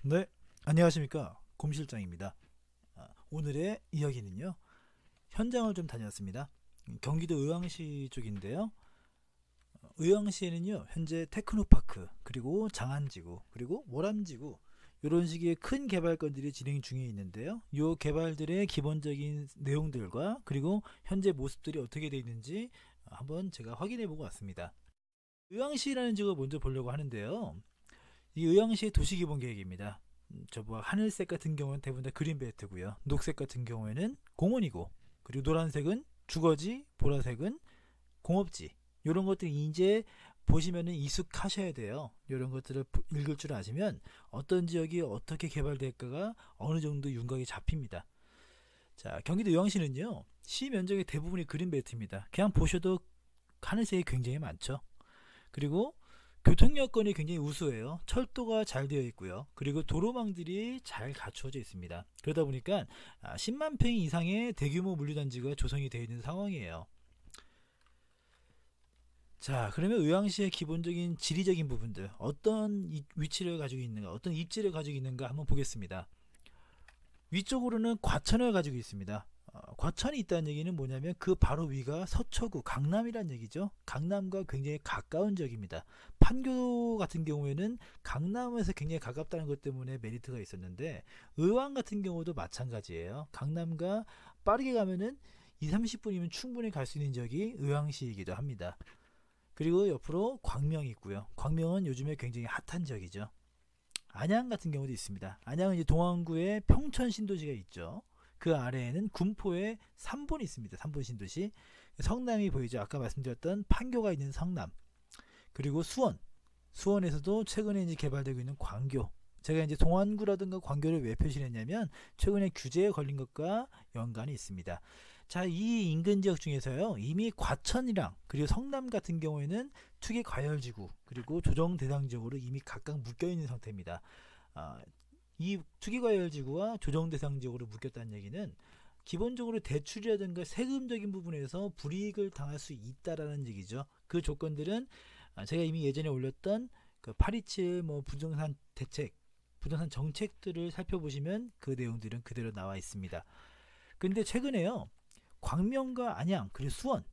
네, 안녕하십니까. 곰실장입니다. 오늘의 이야기는요, 현장을 좀 다녔습니다. 경기도 의왕시 쪽인데요. 의왕시에는요, 현재 테크노파크, 그리고 장안지구, 그리고 월암지구, 이런 식의 큰 개발건들이 진행 중에 있는데요. 이 개발들의 기본적인 내용들과 그리고 현재 모습들이 어떻게 되어 있는지 한번 제가 확인해 보고 왔습니다. 의왕시라는 지역을 먼저 보려고 하는데요. 이 의왕시의 도시기본계획입니다. 저뭐 하늘색 같은 경우는 대부분 다 그린벨트고요. 녹색 같은 경우에는 공원이고, 그리고 노란색은 주거지, 보라색은 공업지. 이런 것들이 이제 보시면은 익숙하셔야 돼요. 이런 것들을 읽을 줄 아시면 어떤 지역이 어떻게 개발될까가 어느 정도 윤곽이 잡힙니다. 자, 경기도 의왕시는요, 시 면적의 대부분이 그린벨트입니다. 그냥 보셔도 하늘색이 굉장히 많죠. 그리고 교통 여건이 굉장히 우수해요. 철도가 잘 되어 있고요. 그리고 도로망들이 잘 갖추어져 있습니다. 그러다 보니까 10만 평 이상의 대규모 물류단지가 조성이 되어 있는 상황이에요. 자, 그러면 의왕시의 기본적인 지리적인 부분들, 어떤 위치를 가지고 있는가, 어떤 입지를 가지고 있는가 한번 보겠습니다. 위쪽으로는 과천을 가지고 있습니다. 과천이 있다는 얘기는 뭐냐면 그 바로 위가 서초구 강남이란 얘기죠. 강남과 굉장히 가까운 지역입니다. 판교 같은 경우에는 강남에서 굉장히 가깝다는 것 때문에 메리트가 있었는데, 의왕 같은 경우도 마찬가지예요. 강남과 빠르게 가면은 2, 30분이면 충분히 갈 수 있는 지역이 의왕시이기도 합니다. 그리고 옆으로 광명이 있고요. 광명은 요즘에 굉장히 핫한 지역이죠. 안양 같은 경우도 있습니다. 안양은 이제 동안구에 평천 신도시가 있죠. 그 아래에는 군포에 삼본이 있습니다. 삼본 신도시. 성남이 보이죠. 아까 말씀드렸던 판교가 있는 성남. 그리고 수원. 수원에서도 최근에 이제 개발되고 있는 광교. 제가 이제 동안구라든가 광교를 왜 표시를 했냐면 최근에 규제에 걸린 것과 연관이 있습니다. 자, 이 인근 지역 중에서요, 이미 과천이랑 그리고 성남 같은 경우에는 투기 과열지구 그리고 조정 대상 지역으로 이미 각각 묶여 있는 상태입니다. 아, 이 투기 과열지구와 조정 대상 지역으로 묶였다는 얘기는 기본적으로 대출이라든가 세금적인 부분에서 불이익을 당할 수 있다라는 얘기죠. 그 조건들은 제가 이미 예전에 올렸던 그 827 뭐 부동산 대책, 부동산 정책들을 살펴보시면 그 내용들은 그대로 나와 있습니다. 근데 최근에요, 광명과 안양 그리고 수원,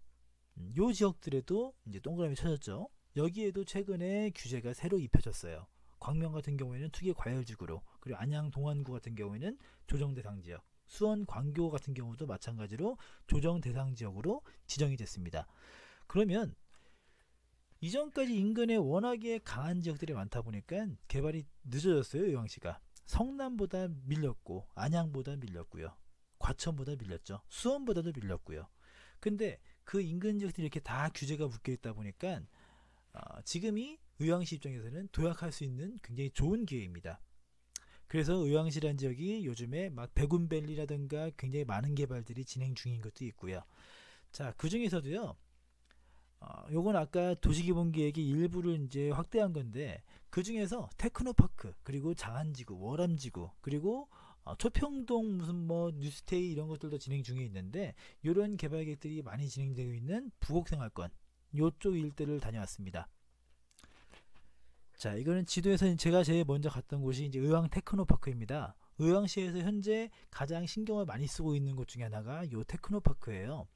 요 지역들에도 이제 동그라미 쳐졌죠. 여기에도 최근에 규제가 새로 입혀졌어요. 광명 같은 경우에는 투기 과열지구로, 그리고 안양 동안구 같은 경우에는 조정 대상 지역, 수원 광교 같은 경우도 마찬가지로 조정 대상 지역으로 지정이 됐습니다. 그러면 이전까지 인근에 워낙에 강한 지역들이 많다 보니까 개발이 늦어졌어요. 의왕시가 성남보다 밀렸고 안양보다 밀렸고요, 과천보다 밀렸죠. 수원보다도 밀렸고요. 근데 그 인근 지역들이 이렇게 다 규제가 묶여 있다 보니까 지금이 의왕시 입장에서는 도약할 수 있는 굉장히 좋은 기회입니다. 그래서 의왕시라는 지역이 요즘에 막 백운밸리라든가 굉장히 많은 개발들이 진행 중인 것도 있고요. 자, 그 중에서도요, 요건 아까 도시기본계획의 일부를 이제 확대한 건데, 그 중에서 테크노파크 그리고 장안지구, 월암지구, 그리고 초평동 무슨 뭐 뉴스테이 이런 것들도 진행 중에 있는데, 이런 개발 계획들이 많이 진행되고 있는 부곡생활권 요쪽 일대를 다녀왔습니다. 자, 이거는 지도에서 제가 제일 먼저 갔던 곳이 이제 의왕 테크노파크입니다. 의왕시에서 현재 가장 신경을 많이 쓰고 있는 곳 중에 하나가 요 테크노파크예요.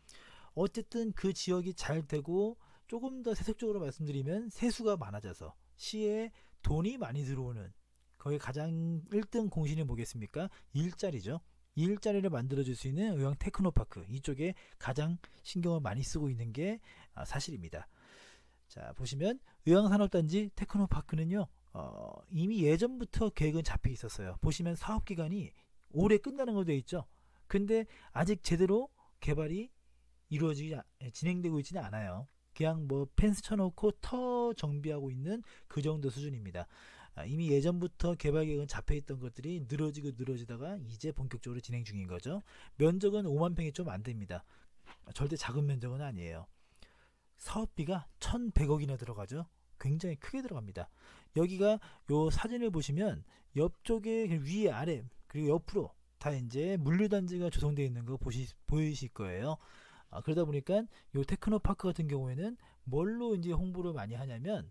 어쨌든 그 지역이 잘 되고, 조금 더 세속적으로 말씀드리면 세수가 많아져서 시에 돈이 많이 들어오는, 거기 가장 1등 공신이 뭐겠습니까? 일자리죠. 일자리를 만들어줄 수 있는 의왕 테크노파크, 이쪽에 가장 신경을 많이 쓰고 있는 게 사실입니다. 자, 보시면 의왕산업단지 테크노파크는요, 이미 예전부터 계획은 잡혀 있었어요. 보시면 사업기간이 올해 끝나는 걸로 되어 있죠. 근데 아직 제대로 개발이 이루어지지 진행되고 있지는 않아요. 그냥 뭐 펜스 쳐놓고 터 정비하고 있는 그 정도 수준입니다. 이미 예전부터 개발 계획은 잡혀있던 것들이 늘어지고 늘어지다가 이제 본격적으로 진행 중인 거죠. 면적은 5만 평이 좀 안 됩니다. 절대 작은 면적은 아니에요. 사업비가 1,100억이나 들어가죠. 굉장히 크게 들어갑니다. 여기가 요 사진을 보시면 옆쪽에 위에 아래 그리고 옆으로 다 이제 물류단지가 조성되어 있는 거 보이실 거예요. 그러다 보니까 요 테크노파크 같은 경우에는 뭘로 이제 홍보를 많이 하냐면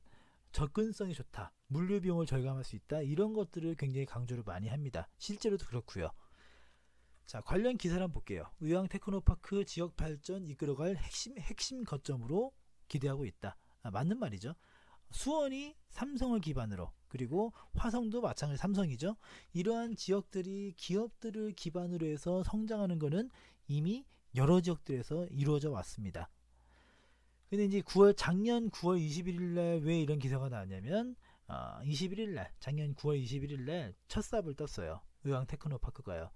접근성이 좋다, 물류 비용을 절감할 수 있다, 이런 것들을 굉장히 강조를 많이 합니다. 실제로도 그렇고요. 자, 관련 기사를 한번 볼게요. 의왕 테크노파크 지역 발전 이끌어갈 핵심 거점으로 기대하고 있다. 맞는 말이죠. 수원이 삼성을 기반으로, 그리고 화성도 마찬가지 삼성이죠. 이러한 지역들이 기업들을 기반으로 해서 성장하는 것은 이미 여러 지역들에서 이루어져 왔습니다. 근데 이제 작년 9월 21일 날 왜 이런 기사가 나왔냐면 21일 날, 작년 9월 21일 날 첫 삽을 떴어요. 의왕 테크노파크가요.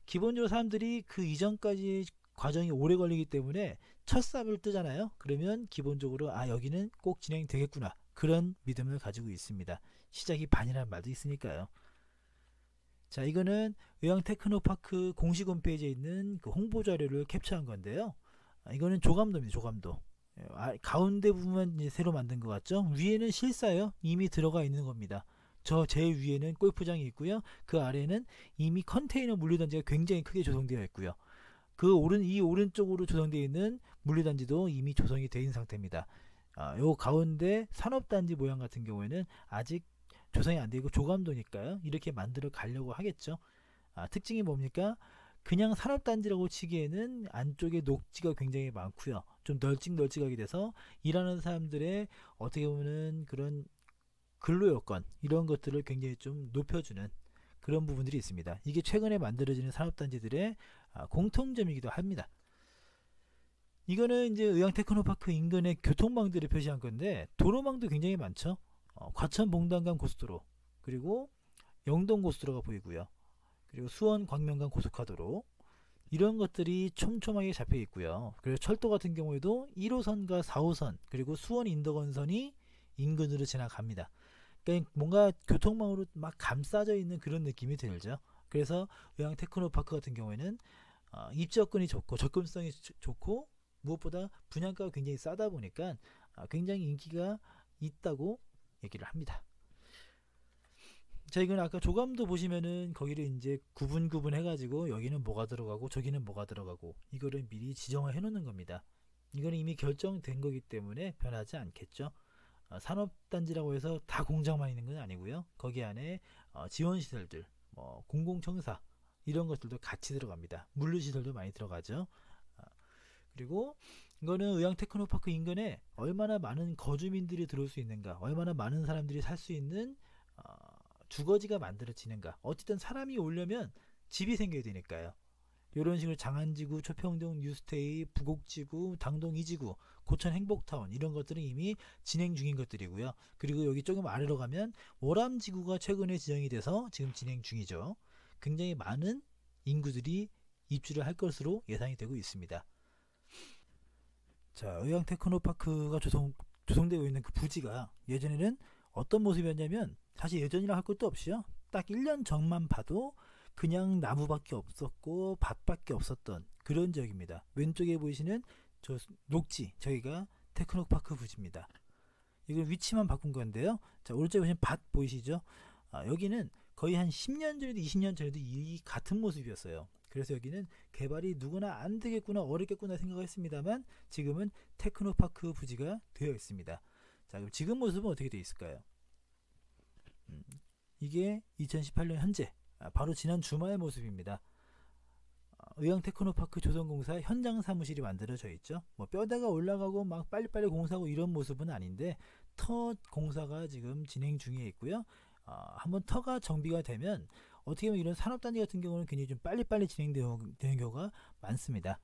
기본적으로 사람들이 그 이전까지 과정이 오래 걸리기 때문에 첫 삽을 뜨잖아요. 그러면 기본적으로 여기는 꼭 진행되겠구나, 그런 믿음을 가지고 있습니다. 시작이 반이라는 말도 있으니까요. 자, 이거는 의왕 테크노파크 공식 홈페이지에 있는 그 홍보 자료를 캡처한 건데요. 이거는 조감도입니다. 조감도. 가운데 부분만 이제 새로 만든 것 같죠? 위에는 실사예요. 이미 들어가 있는 겁니다. 저 제일 위에는 골프장이 있고요. 그 아래는 이미 컨테이너 물류단지가 굉장히 크게 조성되어 있고요. 이 오른쪽으로 조성되어 있는 물류단지도 이미 조성이 되어 있는 상태입니다. 요 가운데 산업단지 모양 같은 경우에는 아직 조성이 안 되고 조감도니까요. 이렇게 만들어 가려고 하겠죠. 특징이 뭡니까? 그냥 산업단지라고 치기에는 안쪽에 녹지가 굉장히 많고요. 좀 널찍널찍하게 돼서 일하는 사람들의 어떻게 보면 그런 근로여건, 이런 것들을 굉장히 좀 높여주는 그런 부분들이 있습니다. 이게 최근에 만들어지는 산업단지들의 공통점이기도 합니다. 이거는 이제 의왕 테크노파크 인근의 교통망들을 표시한 건데, 도로망도 굉장히 많죠. 과천 봉단간 고속도로, 그리고 영동 고속도로가 보이고요. 그리고 수원 광명간 고속화도로, 이런 것들이 촘촘하게 잡혀 있고요. 그리고 철도 같은 경우에도 1호선과 4호선, 그리고 수원 인덕원선이 인근으로 지나갑니다. 그러니까 뭔가 교통망으로 막 감싸져 있는 그런 느낌이 들죠. 그래서 의왕 테크노파크 같은 경우에는 입지 여건이 좋고 접근성이 좋고 무엇보다 분양가가 굉장히 싸다 보니까 굉장히 인기가 있다고 얘기를 합니다. 자, 이건 아까 조감도 보시면은 거기를 이제 구분 해가지고 여기는 뭐가 들어가고 저기는 뭐가 들어가고, 이거를 미리 지정을 해 놓는 겁니다. 이거는 이미 결정된 거기 때문에 변하지 않겠죠. 산업단지라고 해서 다 공장만 있는 건 아니고요. 거기 안에 지원시설들, 공공청사, 이런 것들도 같이 들어갑니다. 물류시설도 많이 들어가죠. 그리고 이거는 의왕 테크노파크 인근에 얼마나 많은 거주민들이 들어올 수 있는가, 얼마나 많은 사람들이 살 수 있는 주거지가 만들어지는가. 어쨌든 사람이 오려면 집이 생겨야 되니까요. 이런 식으로 장안지구, 초평동 뉴스테이, 부곡지구, 당동 2지구, 고천 행복타운, 이런 것들은 이미 진행 중인 것들이고요. 그리고 여기 조금 아래로 가면 월암지구가 최근에 지정이 돼서 지금 진행 중이죠. 굉장히 많은 인구들이 입주를 할 것으로 예상이 되고 있습니다. 자, 의왕 테크노파크가 조성되고 있는 그 부지가 예전에는 어떤 모습이었냐면, 사실 예전이라 할 것도 없이요, 딱 1년 전만 봐도 그냥 나무밖에 없었고 밭밖에 없었던 그런 지역입니다. 왼쪽에 보이시는 저 녹지, 저기가 테크노파크 부지입니다. 이건 위치만 바꾼 건데요. 자, 오른쪽에 보시면 밭 보이시죠? 여기는 거의 한 10년 전에도 20년 전에도 이 같은 모습이었어요. 그래서 여기는 개발이 누구나 안 되겠구나, 어렵겠구나 생각했습니다만 지금은 테크노파크 부지가 되어 있습니다. 자, 그럼 지금 모습은 어떻게 되어 있을까요? 이게 2018년 현재, 바로 지난 주말 모습입니다. 의왕 테크노파크 조성공사 현장 사무실이 만들어져 있죠. 뼈대가 올라가고 막 빨리빨리 공사하고 이런 모습은 아닌데, 터 공사가 지금 진행 중에 있고요. 한번 터가 정비가 되면 어떻게 보면 이런 산업단지 같은 경우는 굉장히 좀 빨리빨리 진행되는 경우가 많습니다.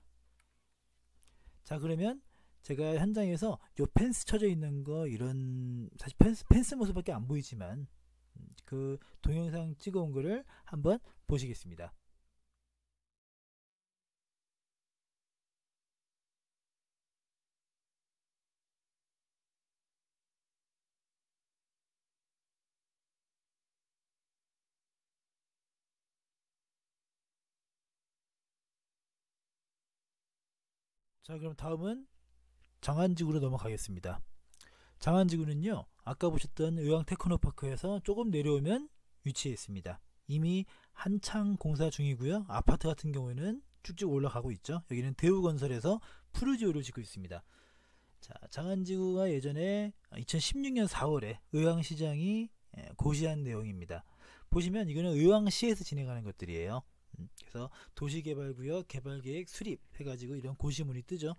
자, 그러면 제가 현장에서 요 펜스 쳐져 있는 거, 이런 사실 펜스 모습밖에 안 보이지만 그 동영상 찍어온 거를 한번 보시겠습니다. 자, 그럼 다음은 장안지구로 넘어가겠습니다. 장안지구는요, 아까 보셨던 의왕 테크노파크에서 조금 내려오면 위치해 있습니다. 이미 한창 공사 중이고요. 아파트 같은 경우에는 쭉쭉 올라가고 있죠. 여기는 대우건설에서 푸르지오를 짓고 있습니다. 자, 장안지구가 예전에 2016년 4월에 의왕시장이 고시한 내용입니다. 보시면 이거는 의왕시에서 진행하는 것들이에요. 그래서 도시개발구역 개발계획 수립 해가지고 이런 고시문이 뜨죠.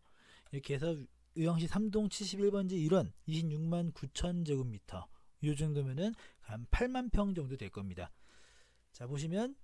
이렇게 해서 의왕시 3동 71번지 1원 26만 9천 제곱미터, 이 정도면은 한 8만 평 정도 될 겁니다. 자, 보시면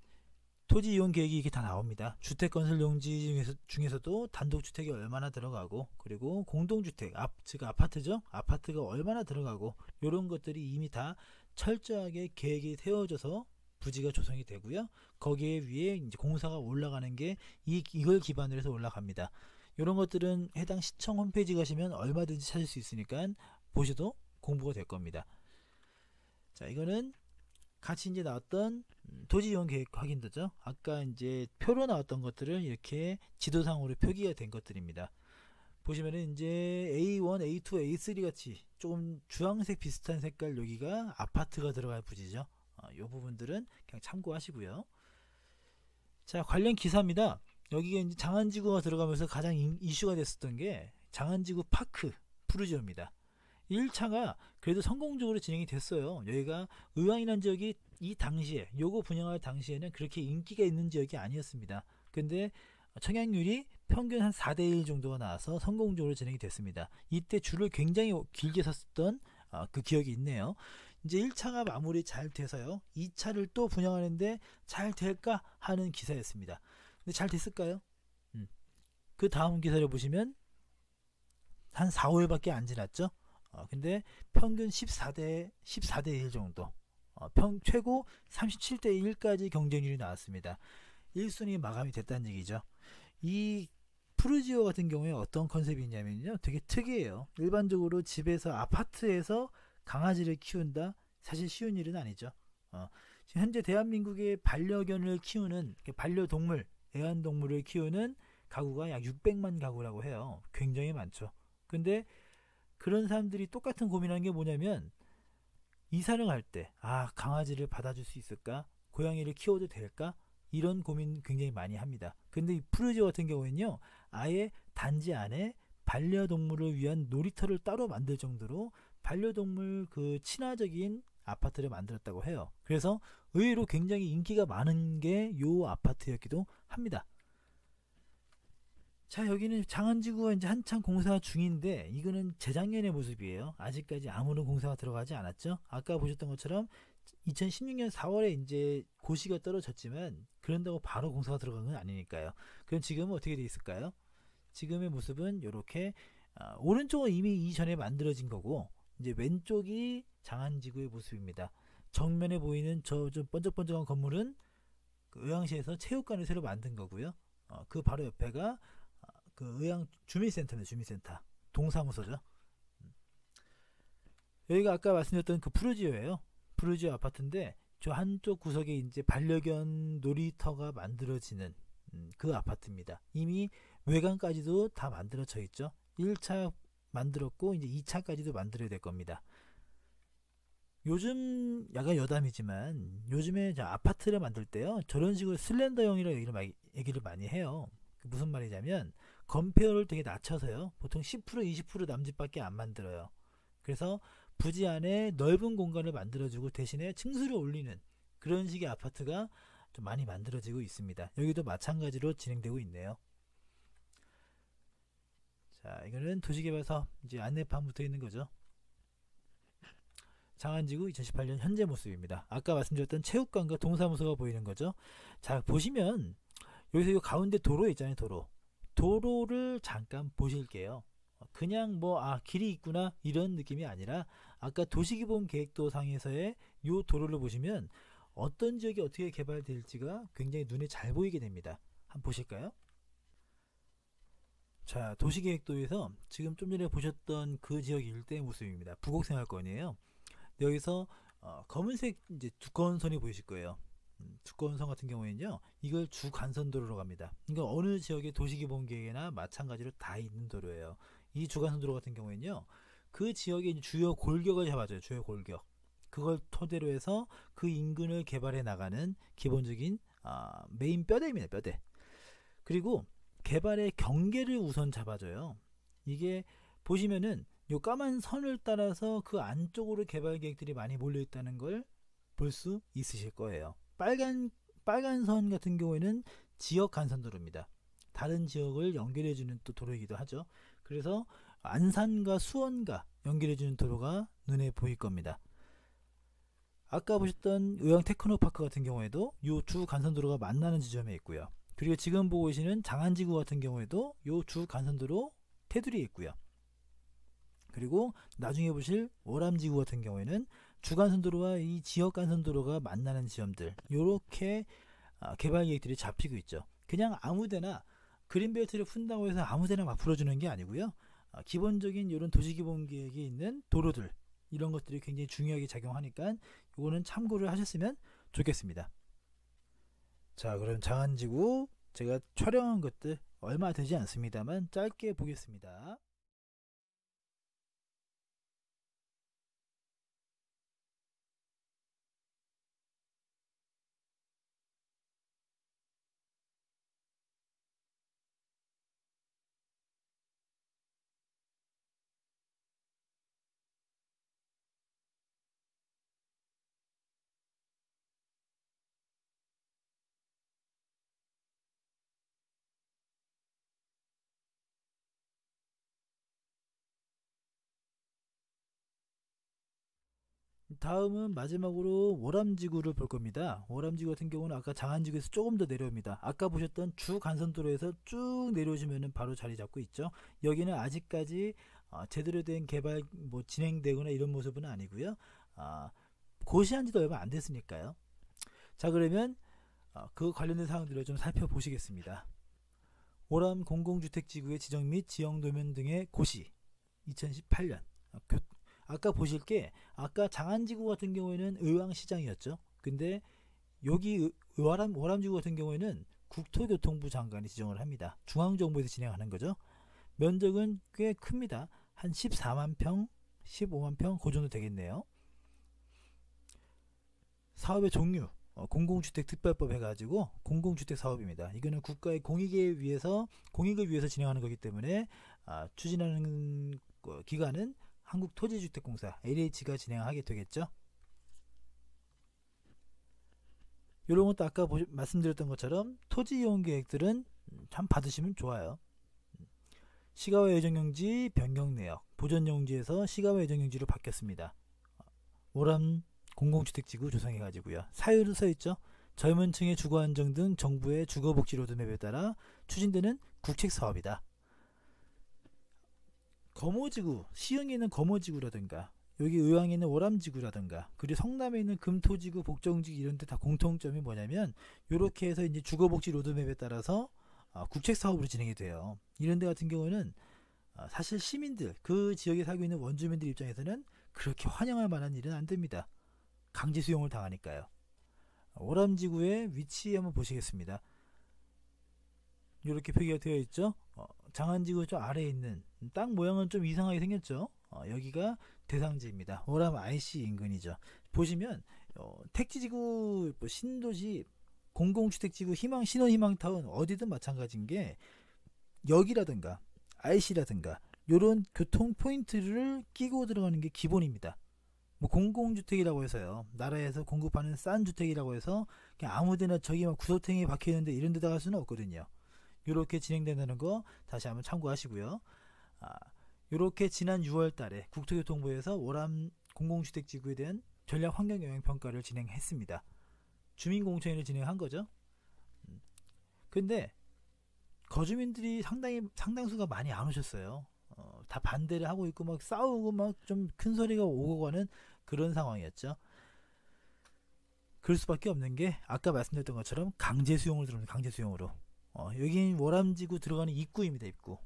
토지 이용 계획이 이렇게 다 나옵니다. 주택 건설 용지 중에서도 단독주택이 얼마나 들어가고, 그리고 공동주택, 즉 아파트죠. 아파트가 얼마나 들어가고, 이런 것들이 이미 다 철저하게 계획이 세워져서 부지가 조성이 되고요. 거기에 위에 이제 공사가 올라가는 게 이걸 기반으로 해서 올라갑니다. 이런 것들은 해당 시청 홈페이지 가시면 얼마든지 찾을 수 있으니까 보셔도 공부가 될 겁니다. 자, 이거는 같이 이제 나왔던 토지 이용 계획 확인도죠. 아까 이제 표로 나왔던 것들을 이렇게 지도상으로 표기가 된 것들입니다. 보시면은 이제 A1, A2, A3 같이 조금 주황색 비슷한 색깔, 여기가 아파트가 들어갈 부지죠. 이 부분들은 그냥 참고하시고요. 자, 관련 기사입니다. 여기가 이제 장안지구가 들어가면서 가장 이슈가 됐었던 게 장안지구 파크 푸르지오입니다. 1차가 그래도 성공적으로 진행이 됐어요. 여기가 의왕이라는 지역이 이 당시에 요거 분양할 당시에는 그렇게 인기가 있는 지역이 아니었습니다. 근데 청약률이 평균 한 4대1 정도가 나와서 성공적으로 진행이 됐습니다. 이때 줄을 굉장히 길게 섰던 그 기억이 있네요. 이제 1차가 마무리 잘 돼서요, 2차를 또 분양하는데 잘 될까 하는 기사였습니다. 근데 잘 됐을까요? 그 다음 기사를 보시면 한 4, 5일밖에 안 지났죠. 근데 평균 14대 1 정도, 최고 37대 1까지 경쟁률이 나왔습니다. 1순위 마감이 됐다는 얘기죠. 이 푸르지오 같은 경우에 어떤 컨셉이 있냐면요, 되게 특이해요. 일반적으로 집에서, 아파트에서 강아지를 키운다? 사실 쉬운 일은 아니죠. 지금 현재 대한민국의 반려견을 키우는, 반려동물, 애완동물을 키우는 가구가 약 600만 가구라고 해요. 굉장히 많죠. 근데 그런 사람들이 똑같은 고민하는 게 뭐냐면, 이사를 갈 때 강아지를 받아줄 수 있을까? 고양이를 키워도 될까? 이런 고민 굉장히 많이 합니다. 근데 이 푸르지오 같은 경우에는요, 아예 단지 안에 반려동물을 위한 놀이터를 따로 만들 정도로 반려동물 그 친화적인 아파트를 만들었다고 해요. 그래서 의외로 굉장히 인기가 많은 게 요 아파트였기도 합니다. 자, 여기는 장안지구가 이제 한창 공사 중인데, 이거는 재작년의 모습이에요. 아직까지 아무런 공사가 들어가지 않았죠. 아까 보셨던 것처럼 2016년 4월에 이제 고시가 떨어졌지만, 그런다고 바로 공사가 들어간 건 아니니까요. 그럼 지금은 어떻게 되어 있을까요? 지금의 모습은 이렇게, 오른쪽은 이미 이전에 만들어진 거고, 이제 왼쪽이 장안지구의 모습입니다. 정면에 보이는 저 좀 번쩍번쩍한 건물은 그 의왕시에서 체육관을 새로 만든 거고요. 그 바로 옆에가 그 의왕 주민센터입니다. 주민센터, 동사무소죠. 여기가 아까 말씀드렸던 그 푸르지오예요. 푸르지오 아파트인데, 저 한쪽 구석에 이제 반려견 놀이터가 만들어지는 그 아파트입니다. 이미 외관까지도 다 만들어져 있죠. 1차 만들었고 이제 2차까지도 만들어야 될 겁니다. 요즘 야가 여담이지만, 요즘에 아파트를 만들 때요, 저런 식으로 슬렌더형이라고 얘기를 많이 해요. 무슨 말이냐면, 건폐율을 되게 낮춰서요, 보통 10% 20% 남짓밖에 안 만들어요. 그래서 부지 안에 넓은 공간을 만들어주고 대신에 층수를 올리는 그런 식의 아파트가 좀 많이 만들어지고 있습니다. 여기도 마찬가지로 진행되고 있네요. 자, 이거는 도시개발사업 이제 안내판 붙어 있는 거죠. 장안지구 2018년 현재 모습입니다. 아까 말씀드렸던 체육관과 동사무소가 보이는 거죠. 자, 보시면 여기서 이 가운데 도로 있잖아요. 도로를 잠깐 보실게요. 그냥 길이 있구나 이런 느낌이 아니라, 아까 도시기본계획도상에서의 이 도로를 보시면 어떤 지역이 어떻게 개발될지가 굉장히 눈에 잘 보이게 됩니다. 한번 보실까요? 자, 도시계획도에서 지금 좀 전에 보셨던 그 지역 일대의 모습입니다. 부곡생활권이에요. 여기서 검은색 이제 두꺼운 선이 보이실 거예요. 두꺼운 선 같은 경우에는요, 이걸 주간선도로로 갑니다. 이건 어느 지역의 도시기본계획이나 마찬가지로 다 있는 도로예요. 이 주간선도로 같은 경우에는요, 그 지역의 주요 골격을 잡아줘요. 주요 골격. 그걸 토대로 해서 그 인근을 개발해 나가는 기본적인 메인 뼈대입니다. 뼈대. 그리고 개발의 경계를 우선 잡아줘요. 이게 보시면은 요 까만 선을 따라서 그 안쪽으로 개발 계획들이 많이 몰려 있다는 걸 볼 수 있으실 거예요. 빨간 선 같은 경우에는 지역 간선도로입니다. 다른 지역을 연결해주는 또 도로이기도 하죠. 그래서 안산과 수원과 연결해주는 도로가 눈에 보일 겁니다. 아까 보셨던 의왕 테크노파크 같은 경우에도 이 주 간선도로가 만나는 지점에 있고요. 그리고 지금 보고 계시는 장안지구 같은 경우에도 이 주 간선도로 테두리에 있고요. 그리고 나중에 보실 오람지구 같은 경우에는 주간선도로와 이 지역간선도로가 만나는 지점들, 요렇게 개발 계획들이 잡히고 있죠. 그냥 아무데나 그린벨트를 푼다고 해서 아무데나 막 풀어주는 게 아니고요. 기본적인 이런 도시기본계획에 있는 도로들, 이런 것들이 굉장히 중요하게 작용하니까 이거는 참고를 하셨으면 좋겠습니다. 자, 그럼 장안지구 제가 촬영한 것들 얼마 되지 않습니다만 짧게 보겠습니다. 다음은 마지막으로 오람지구를 볼 겁니다. 오람지구 같은 경우는 아까 장안지구에서 조금 더 내려옵니다. 아까 보셨던 주간선도로에서 쭉 내려오시면 바로 자리 잡고 있죠. 여기는 아직까지 제대로 된 개발 진행되거나 이런 모습은 아니고요. 고시한 지도 얼마 안 됐으니까요. 자, 그러면 그 관련된 사항들을 좀 살펴보시겠습니다. 오람 공공주택지구의 지정 및 지형도면 등의 고시 2018년 아까 보실 게 아까 장안지구 같은 경우에는 의왕시장이었죠. 근데 여기 오람지구 같은 경우에는 국토교통부 장관이 지정을 합니다. 중앙정부에서 진행하는 거죠. 면적은 꽤 큽니다. 한 14만 평, 15만 평 그 정도 되겠네요. 사업의 종류 공공주택 특별법 해가지고 공공주택 사업입니다. 이거는 국가의 공익을 위해서 진행하는 거기 때문에 추진하는 기관은 한국토지주택공사 LH가 진행하게 되겠죠. 이런 것도 아까 말씀드렸던 것처럼 토지 이용 계획들은 참 받으시면 좋아요. 시가와 예정용지 변경 내역 보존용지에서 시가와 예정용지로 바뀌었습니다. 오람 공공주택지구 조성해가지고요. 사유로 써있죠. 젊은 층의 주거 안정 등 정부의 주거복지 로드맵에 따라 추진되는 국책사업이다. 거모지구, 시흥에 있는 거모지구라든가 여기 의왕에 있는 오람지구라든가 그리고 성남에 있는 금토지구, 복정지구 이런 데 다 공통점이 뭐냐면 이렇게 해서 이제 주거복지 로드맵에 따라서 국책사업으로 진행이 돼요. 이런 데 같은 경우는 사실 시민들, 그 지역에 살고 있는 원주민들 입장에서는 그렇게 환영할 만한 일은 안 됩니다. 강제 수용을 당하니까요. 오람지구의 위치 한번 보시겠습니다. 이렇게 표기가 되어 있죠. 장안지구 저 아래에 있는 땅 모양은 좀 이상하게 생겼죠. 여기가 대상지입니다. 오람 IC 인근이죠. 보시면 택지지구, 신도시, 공공주택지구, 신혼희망타운 어디든 마찬가지인 게 여기라든가 IC라든가 이런 교통 포인트를 끼고 들어가는 게 기본입니다. 공공주택이라고 해서요, 나라에서 공급하는 싼 주택이라고 해서 그냥 아무데나 저기 막 구석탱이에 박혀있는데 이런 데다 갈 수는 없거든요. 이렇게 진행된다는 거 다시 한번 참고하시고요. 이렇게 지난 6월 달에 국토교통부에서 오람 공공주택지구에 대한 전략 환경영향평가를 진행했습니다. 주민공청회를 진행한 거죠. 근데 거주민들이 상당수가 많이 안 오셨어요. 다 반대를 하고 있고 막 싸우고 막 좀 큰 소리가 오고 가는 그런 상황이었죠. 그럴 수밖에 없는 게 아까 말씀드렸던 것처럼 강제 수용을 들어옵니다. 강제 수용으로. 여긴 오람지구 들어가는 입구입니다. 입구.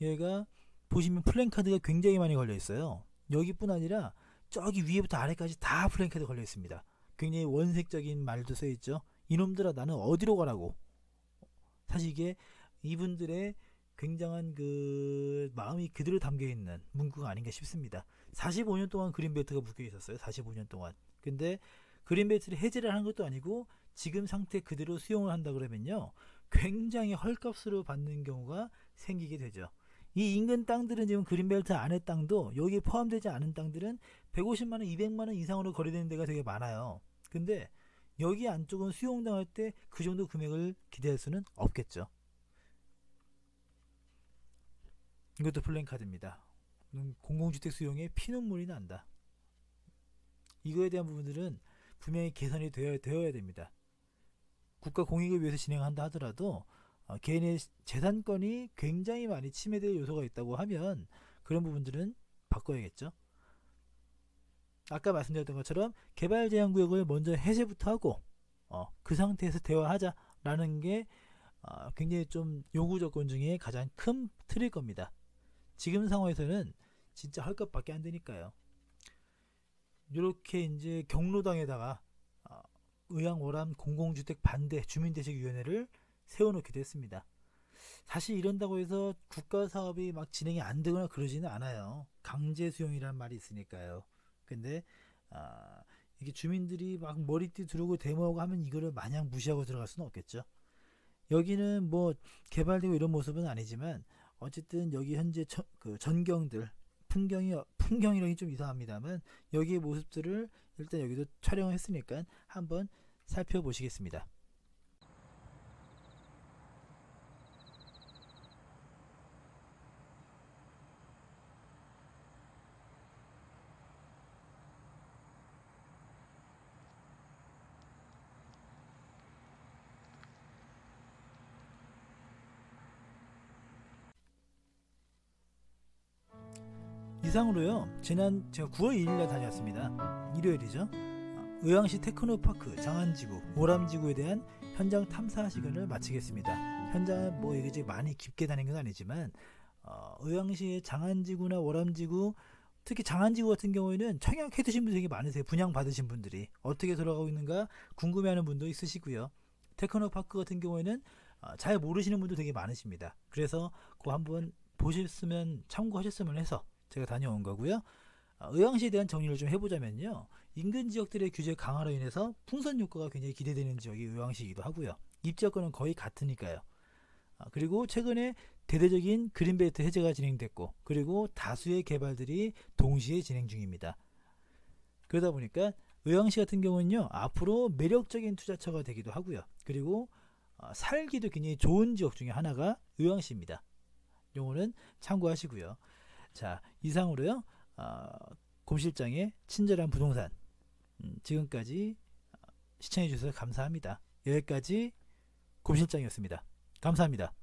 여기가 보시면 플랜카드가 굉장히 많이 걸려 있어요. 여기뿐 아니라 저기 위에부터 아래까지 다 플랜카드 걸려 있습니다. 굉장히 원색적인 말도 써 있죠. 이놈들아 나는 어디로 가라고. 사실 이게 이분들의 굉장한 그 마음이 그대로 담겨 있는 문구가 아닌가 싶습니다. 45년 동안 그린벨트가 묶여 있었어요. 45년 동안. 근데 그린벨트를 해제를 하는 것도 아니고 지금 상태 그대로 수용을 한다 그러면요, 굉장히 헐값으로 받는 경우가 생기게 되죠. 이 인근 땅들은 지금 그린벨트 안의 땅도 여기 포함되지 않은 땅들은 150만원, 200만원 이상으로 거래되는 데가 되게 많아요. 근데 여기 안쪽은 수용당할 때 그 정도 금액을 기대할 수는 없겠죠. 이것도 플랜카드입니다. 공공주택 수용에 피눈물이 난다. 이거에 대한 부분들은 분명히 개선이 되어야 됩니다. 국가 공익을 위해서 진행한다 하더라도 개인의 재산권이 굉장히 많이 침해될 요소가 있다고 하면 그런 부분들은 바꿔야겠죠. 아까 말씀드렸던 것처럼 개발제한구역을 먼저 해제부터 하고 그 상태에서 대화하자라는 게 굉장히 좀 요구 조건 중에 가장 큰 틀일 겁니다. 지금 상황에서는 진짜 할 것밖에 안 되니까요. 이렇게 이제 경로당에다가 의왕오람 공공주택 반대 주민대책위원회를 세워놓기도 했습니다. 사실 이런다고 해서 국가사업이 막 진행이 안 되거나 그러지는 않아요. 강제수용이란 말이 있으니까요. 근데 이게 주민들이 막 머리띠 두르고 데모하고 하면 이거를 마냥 무시하고 들어갈 수는 없겠죠. 여기는 뭐 개발되고 이런 모습은 아니지만 어쨌든 여기 현재 그 전경들 풍경이랑이 좀 이상합니다만 여기의 모습들을 일단 여기도 촬영을 했으니까 한번 살펴보시겠습니다. 이상으로요, 지난 제가 9월 2일날 다녀왔습니다. 일요일이죠. 의왕시 테크노파크 장안지구 오람지구에 대한 현장 탐사 시간을 마치겠습니다. 현장 뭐 이게 많이 깊게 다닌 건 아니지만 의왕시의 장안지구나 오람지구, 특히 장안지구 같은 경우에는 청약해 두신 분들이 되게 많으세요. 분양 받으신 분들이 어떻게 돌아가고 있는가 궁금해하는 분도 있으시고요. 테크노파크 같은 경우에는 잘 모르시는 분도 되게 많으십니다. 그래서 그거 한번 보셨으면 참고하셨으면 해서 제가 다녀온 거고요. 의왕시에 대한 정리를 좀 해보자면요, 인근 지역들의 규제 강화로 인해서 풍선 효과가 굉장히 기대되는 지역이 의왕시이기도 하고요. 입지여건은 거의 같으니까요. 그리고 최근에 대대적인 그린벨트 해제가 진행됐고, 그리고 다수의 개발들이 동시에 진행 중입니다. 그러다 보니까 의왕시 같은 경우는요, 앞으로 매력적인 투자처가 되기도 하고요. 그리고 살기도 굉장히 좋은 지역 중에 하나가 의왕시입니다. 요거는 참고하시고요. 자, 이상으로요, 곰실장의 친절한 부동산, 지금까지 시청해 주셔서 감사합니다. 여기까지 곰실장이었습니다. 감사합니다.